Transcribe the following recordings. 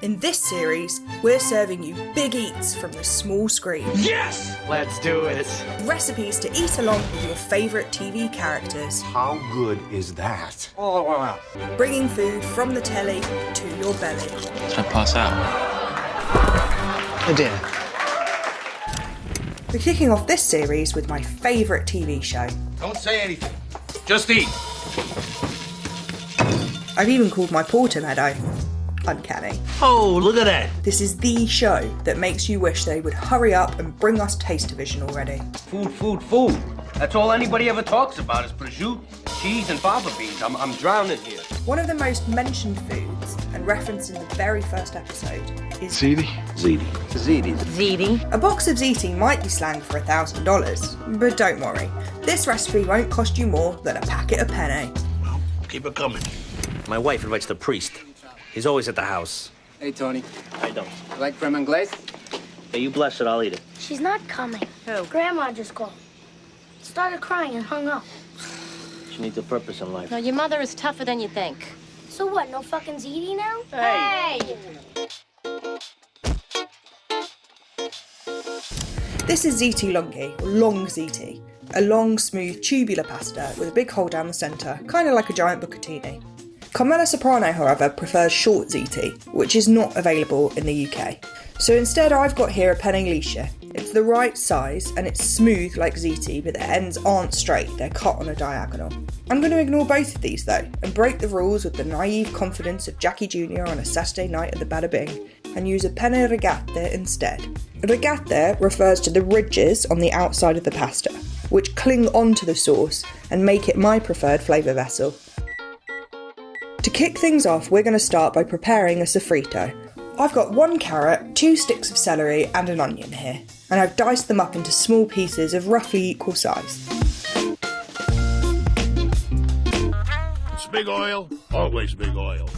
In this series, we're serving you big eats from the small screen. Yes! Let's do it. Recipes to eat along with your favourite TV characters. How good is that? Oh, wow. Bringing food from the telly to your belly. Should I pass out? Oh dear. We're kicking off this series with my favourite TV show. Don't say anything. Just eat. I've even called my porter Meadow Uncanny. Oh, look at that. This is the show that makes you wish they would hurry up and bring us Taste-O-Vision already. Food. That's all anybody ever talks about is prosciutto, cheese, and fava beans. I'm drowning here. One of the most mentioned foods, and referenced in the very first episode, is Ziti. Ziti. A box of Ziti might be slang for $1,000, but don't worry. This recipe won't cost you more than a packet of penne. Well, keep it coming. My wife invites the priest. He's always at the house. Hey, Tony. I don't. You like creme anglaise? Hey, you bless it, I'll eat it. She's not coming. Who? Grandma just called. Started crying and hung up. She needs a purpose in life. No, your mother is tougher than you think. So what, no fucking Ziti now? Hey! This is Ziti longi, or long Ziti. A long, smooth, tubular pasta with a big hole down the centre, kind of like a giant bucatini. Carmela Soprano, however, prefers short Ziti, which is not available in the UK. So instead I've got here a penne liscia. It's the right size and it's smooth like Ziti, but the ends aren't straight, they're cut on a diagonal. I'm going to ignore both of these though, and break the rules with the naive confidence of Jackie Jr. on a Saturday night at the Bada Bing, and use a penne rigate instead. Rigate refers to the ridges on the outside of the pasta, which cling onto the sauce and make it my preferred flavour vessel. To kick things off, we're going to start by preparing a sofrito. I've got 1 carrot, 2 sticks of celery and an onion here, and I've diced them up into small pieces of roughly equal size. It's big oil, always big oil.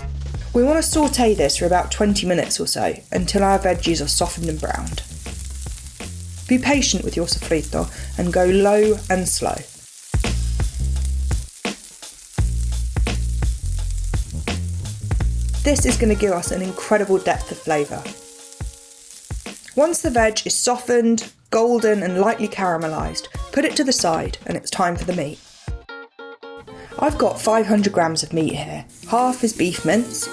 We want to saute this for about 20 minutes or so, until our veggies are softened and browned. Be patient with your sofrito and go low and slow. This is going to give us an incredible depth of flavour. Once the veg is softened, golden and lightly caramelised, put it to the side and it's time for the meat. I've got 500 grams of meat here. Half is beef mince,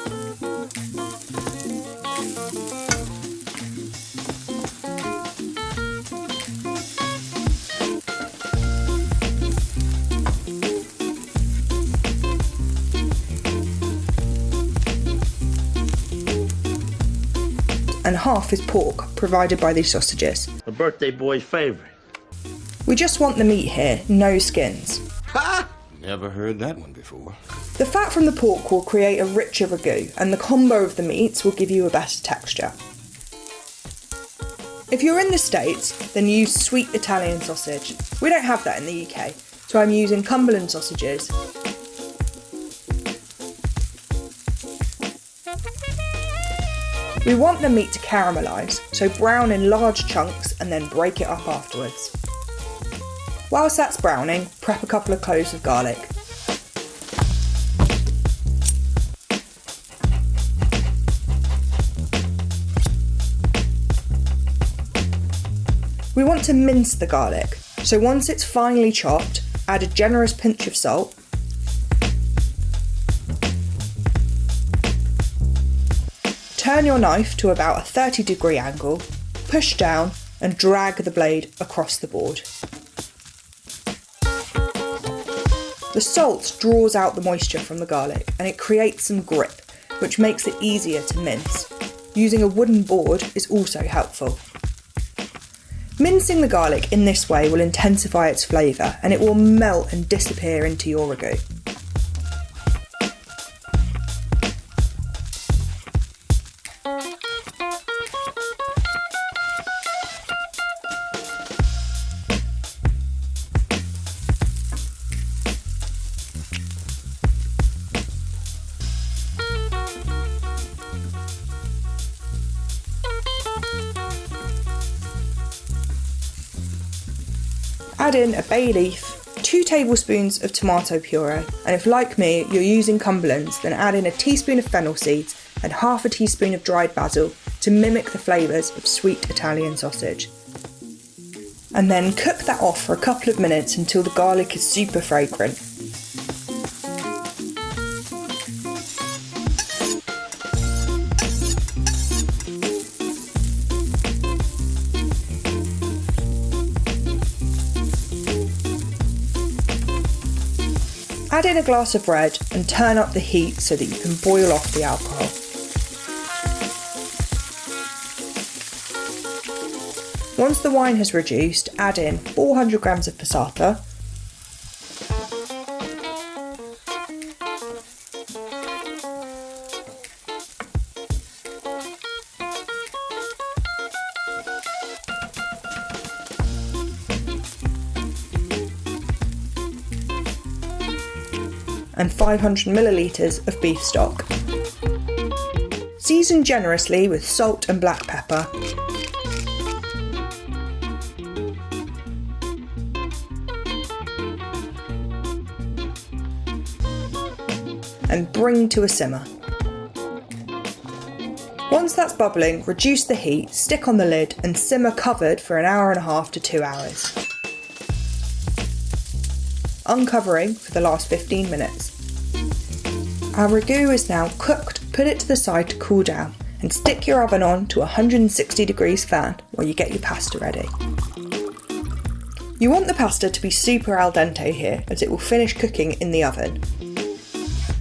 and half is pork, provided by these sausages. The birthday boy's favorite. We just want the meat here, no skins. Ha! Never heard that one before. The fat from the pork will create a richer ragu, and the combo of the meats will give you a better texture. If you're in the States, then use sweet Italian sausage. We don't have that in the UK, so I'm using Cumberland sausages. We want the meat to caramelise, so brown in large chunks and then break it up afterwards. Whilst that's browning, prep a couple of cloves of garlic. We want to mince the garlic, so once it's finely chopped, add a generous pinch of salt, turn your knife to about a 30-degree angle, push down and drag the blade across the board. The salt draws out the moisture from the garlic and it creates some grip, which makes it easier to mince. Using a wooden board is also helpful. Mincing the garlic in this way will intensify its flavour and it will melt and disappear into your ragu. Add in a bay leaf, 2 tablespoons of tomato puree, and if like me you're using Cumberland's, then add in a teaspoon of fennel seeds and half a teaspoon of dried basil to mimic the flavours of sweet Italian sausage. And then cook that off for a couple of minutes until the garlic is super fragrant. Add in a glass of red and turn up the heat so that you can boil off the alcohol. Once the wine has reduced, add in 400 grams of passata, and 500 millilitres of beef stock. Season generously with salt and black pepper. And bring to a simmer. Once that's bubbling, reduce the heat, stick on the lid and simmer covered for 1.5 hours to 2 hours. Uncovering for the last 15 minutes. Our ragu is now cooked, put it to the side to cool down and stick your oven on to 160 degrees fan while you get your pasta ready. You want the pasta to be super al dente here as it will finish cooking in the oven.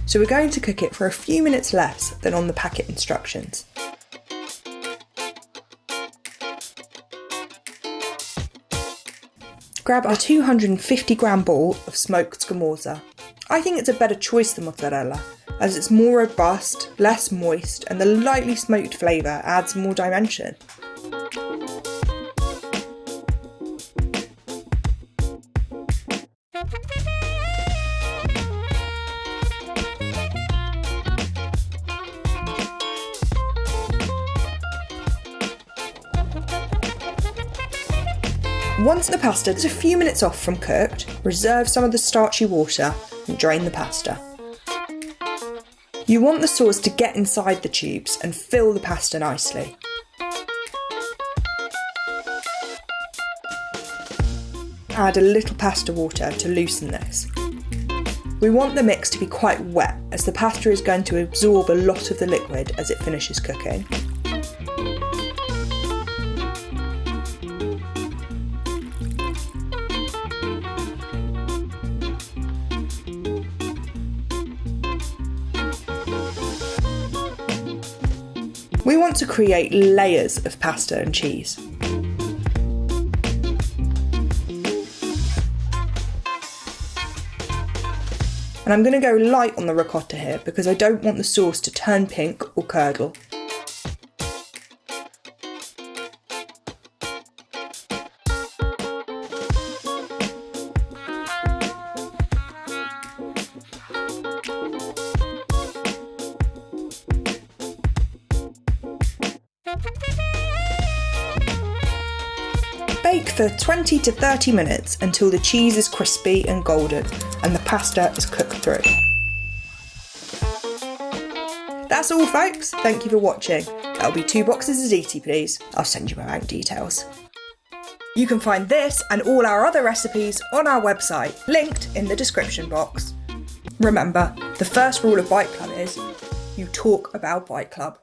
So we're going to cook it for a few minutes less than on the packet instructions. Grab a 250 gram ball of smoked scamorza. I think it's a better choice than mozzarella, as it's more robust, less moist, and the lightly smoked flavour adds more dimension. Once the pasta is a few minutes off from cooked, reserve some of the starchy water and drain the pasta. You want the sauce to get inside the tubes and fill the pasta nicely. Add a little pasta water to loosen this. We want the mix to be quite wet as the pasta is going to absorb a lot of the liquid as it finishes cooking. We want to create layers of pasta and cheese. And I'm going to go light on the ricotta here because I don't want the sauce to turn pink or curdle. Bake for 20 to 30 minutes until the cheese is crispy and golden and the pasta is cooked through. That's all folks, thank you for watching. That'll be 2 boxes of ziti please. I'll send you my bank details. You can find this and all our other recipes on our website, linked in the description box. Remember, the first rule of Bite Club is, you talk about Bite Club.